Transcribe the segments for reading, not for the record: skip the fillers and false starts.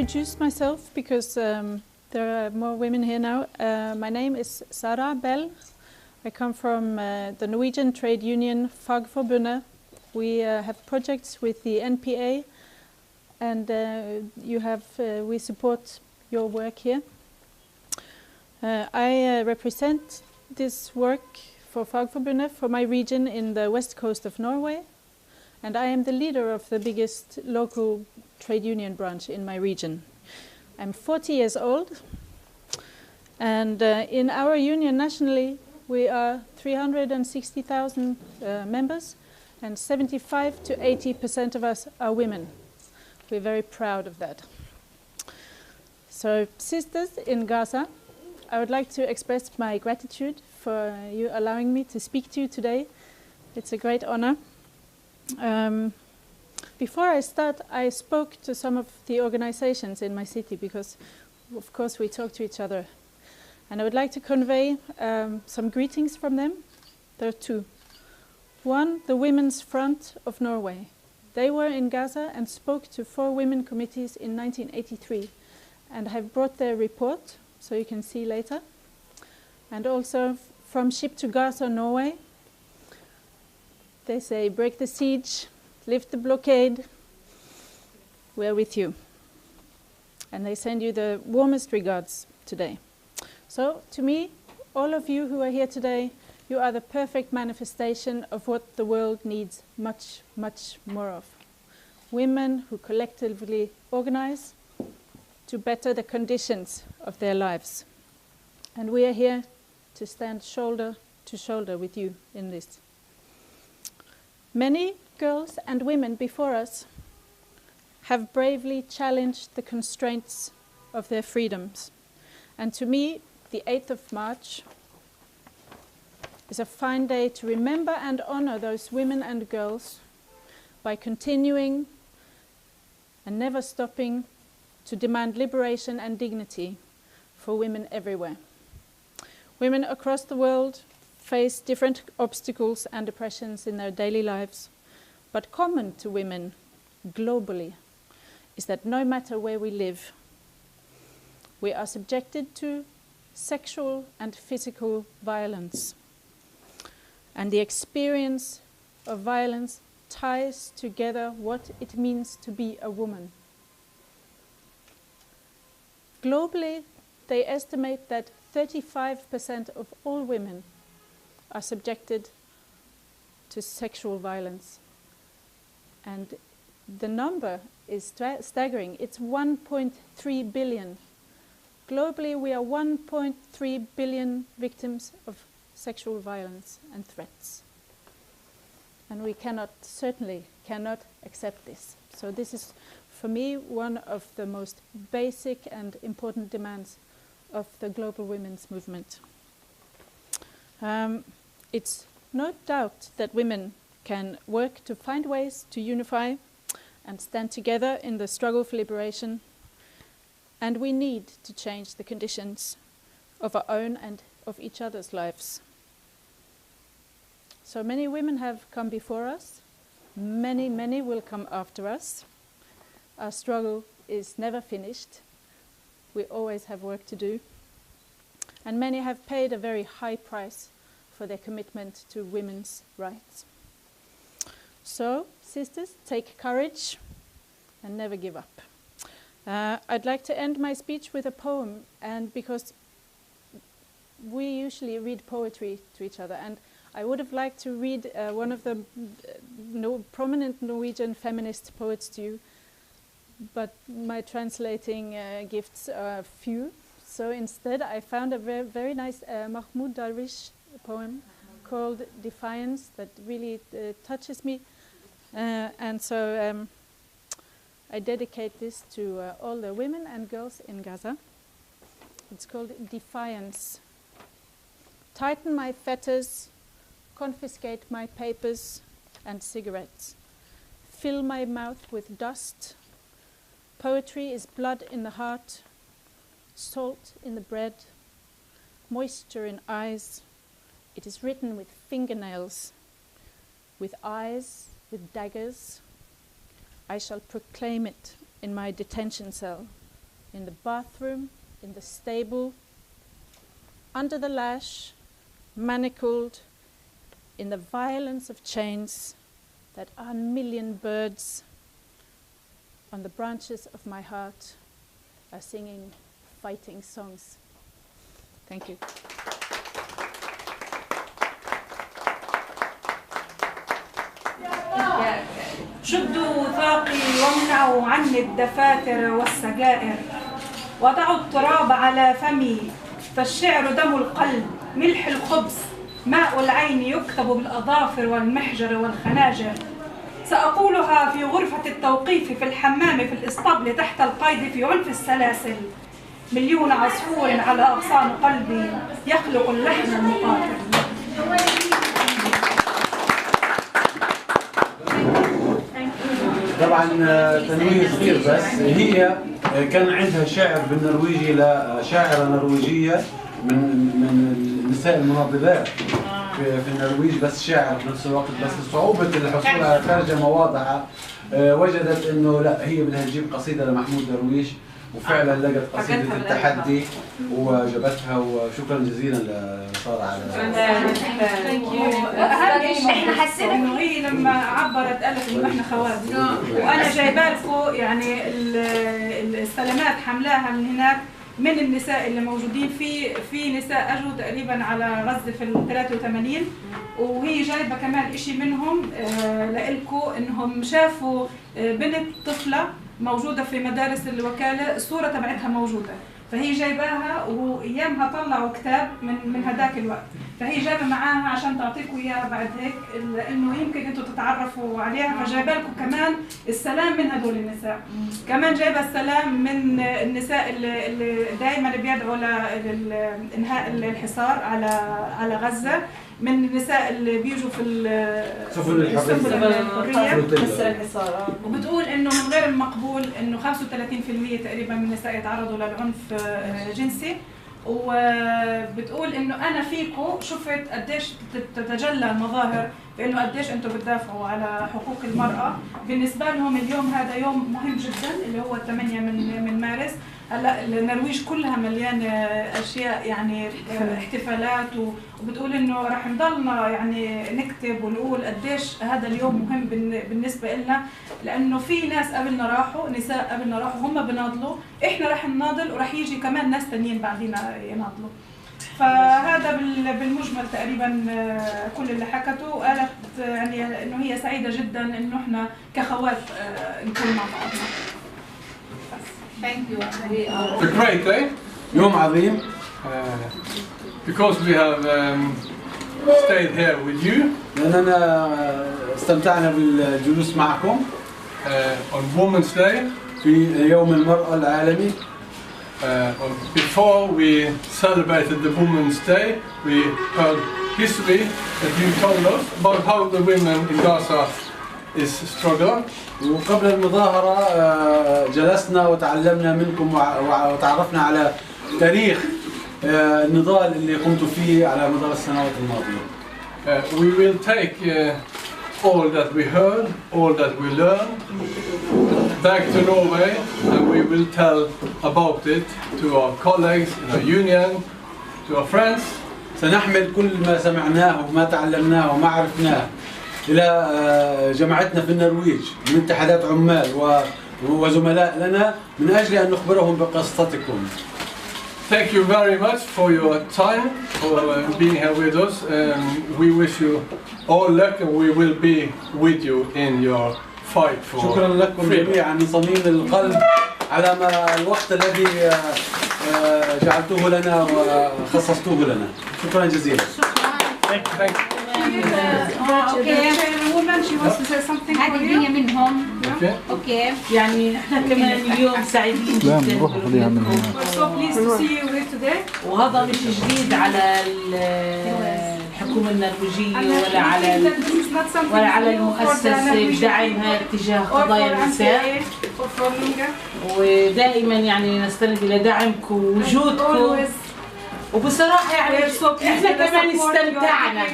introduce myself because there are more women here now. My name is Sara Bell. I come from the Norwegian trade union Fagforbundet. We have projects with the NPA, and we support your work here. I represent this work for Fagforbundet for my region in the west coast of Norway, and I am the leader of the biggest local trade union branch in my region. I'm 40 years old, and in our union nationally we are 360,000 members, and 75 to 80% of us are women. We're very proud of that. So, sisters in Gaza, I would like to express my gratitude for you allowing me to speak to you today. It's a great honor. Before I start, I spoke to some of the organizations in my city because, of course, we talk to each other. And I would like to convey some greetings from them. There are two. One, the Women's Front of Norway. They were in Gaza and spoke to 4 women committees in 1983 and have brought their report, so you can see later. And also from Ship to Gaza, Norway. They say, break the siege, lift the blockade, we're with you. And they send you the warmest regards today. So, to me, all of you who are here today, you are the perfect manifestation of what the world needs much, much more of. Women who collectively organize to better the conditions of their lives. And we are here to stand shoulder to shoulder with you in this. Many girls and women before us have bravely challenged the constraints of their freedoms. And to me, the 8th of March is a fine day to remember and honor those women and girls by continuing and never stopping to demand liberation and dignity for women everywhere. Women across the world face different obstacles and oppressions in their daily lives, but common to women globally is that no matter where we live, we are subjected to sexual and physical violence. And the experience of violence ties together what it means to be a woman. Globally, they estimate that 35% of all women are subjected to sexual violence. And the number is staggering. It's 1.3 billion. Globally, we are 1.3 billion victims of sexual violence and threats. And we certainly cannot accept this. So this is, for me, one of the most basic and important demands of the global women's movement. It's no doubt that women can work to find ways to unify and stand together in the struggle for liberation. And we need to change the conditions of our own and of each other's lives. So many women have come before us. Many, many will come after us. Our struggle is never finished. We always have work to do. And many have paid a very high price for their commitment to women's rights. So, sisters, take courage and never give up. I'd like to end my speech with a poem, and because we usually read poetry to each other, and I would have liked to read one of the prominent Norwegian feminist poets to you, but my translating gifts are few. So instead I found a very nice Mahmoud Darwish poem called Defiance that really touches me. And so I dedicate this to all the women and girls in Gaza. It's called Defiance. Tighten my fetters, confiscate my papers and cigarettes. Fill my mouth with dust. Poetry is blood in the heart, salt in the bread, moisture in eyes. It is written with fingernails, with eyes, with daggers. I shall proclaim it in my detention cell in the bathroom, in the stable, under the lash, manacled, in the violence of chains that 1,000,000 birds on the branches of my heart are singing fighting songs. Thank you. شدوا وثاقي وامنعوا عني الدفاتر والسجائر، وضعوا التراب على فمي فالشعر دم القلب، ملح الخبز، ماء العين يكتب بالأظافر والمحجر والخناجر. سأقولها في غرفة التوقيف في الحمام في الإسطبل تحت القيد في عنف السلاسل. 1,000,000 عصفور على أغصان قلبي يخلق اللحن المقاتل. طبعا تنويه صغير بس، هي كان عندها شعر بالنرويجي لشاعرة نرويجية من النساء المناضلات في النرويج، بس شاعر في نفس الوقت، بس صعوبة الحصول على ترجمة واضحة وجدت انه لا، هي بدها تجيب قصيدة لمحمود درويش، وفعلا لقت قصيدة التحدي وجابتها. وشكرا جزيلا لسارة على احنا حسينا انه هي لما عبرت قالت انه احنا خوات، وانا جايبه لكم يعني السلامات حملاها من هناك من النساء اللي موجودين في نساء اجوا تقريبا على غزه في ال 83، وهي جايبه كمان شيء منهم لإلكم، انهم شافوا بنت طفله موجوده في مدارس الوكاله، الصوره تبعتها موجوده، فهي جايباها، وايامها طلعوا كتاب من هذاك الوقت، فهي جايبه معاها عشان تعطيكم اياها بعد هيك، انه يمكن انتم تتعرفوا عليها، فجايبه لكم كمان السلام من هدول النساء. كمان جايبه السلام من النساء اللي دائما بيدعوا لانهاء الحصار على غزه، من النساء اللي بيجوا في سفن الحرية كسر الحصار، وبتقول انه من غير المقبول انه 35% تقريبا من النساء يتعرضوا للعنف جنسي، وبتقول انه انا فيكم شفت قديش تتجلى المظاهر بانه قديش انتم بتدافعوا على حقوق المراه. بالنسبه لهم اليوم هذا يوم مهم جدا اللي هو 8 من مارس. هلا النرويج كلها مليانه اشياء يعني احتفالات، وبتقول انه راح نضلنا يعني نكتب ونقول قديش هذا اليوم مهم بالنسبه لنا، لانه في ناس قبلنا راحوا، نساء قبلنا راحوا هم بناضلوا، احنا راح نناضل وراح يجي كمان ناس ثانيين بعدينا يناضلوا. فهذا بالمجمل تقريبا كل اللي حكته، وقالت يعني انه هي سعيده جدا انه احنا كخوات نكون مع بعضنا. Thank you. A great day. يوم عظيم. Because we have stayed here with you. لأننا استمتعنا بالجلوس معكم. On Women's Day. في يوم المرأة العالمي. Before we celebrated the Women's Day, we heard history that you told us about how the women in Gaza is struggling. وقبل المظاهرة جلسنا وتعلمنا منكم وتعرفنا على تاريخ النضال اللي قمتوا فيه على مدار السنوات الماضية. We will take all that we heard, all that we learned back to Norway, and we will tell about it to our colleagues in our union, to our friends. سنحمل كل ما سمعناه وما تعلمناه وما عرفناه إلى جماعتنا في النرويج من اتحادات عمال وزملاء لنا من أجل أن نخبرهم بقصتكم. Thank you very much for your time, for being here with us. We wish you all luck, and we will be with you in your fight for freedom. شكرا لكم جميعا من صميم القلب على ما الوقت الذي جعلتوه لنا وخصصتوه لنا. شكرا جزيلا. Thank you. هذه الدنيا منهم. اوكي يعني احنا كمان اليوم سعيدين جدا وهذا مش جديد على الحكومة النرويجية ولا على المؤسسة بدعمها تجاه قضايا النساء، ودائما يعني نستند الى دعمكم ووجودكم وبصراحة يعني احنا كمان استمتعنا.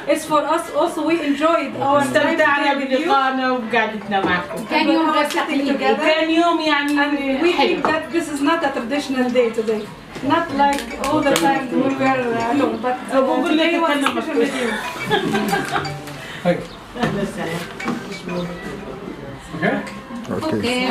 It's for us also. We enjoyed our استمتعنا بلقائنا وبقعدتنا معكم. كان يوم غير تقليدي. وكان يوم يعني And we think that this is not a traditional day today. Not like all the time when we are alone, but today was a special day. Thank you. أهلا وسهلا. Okay. Okay.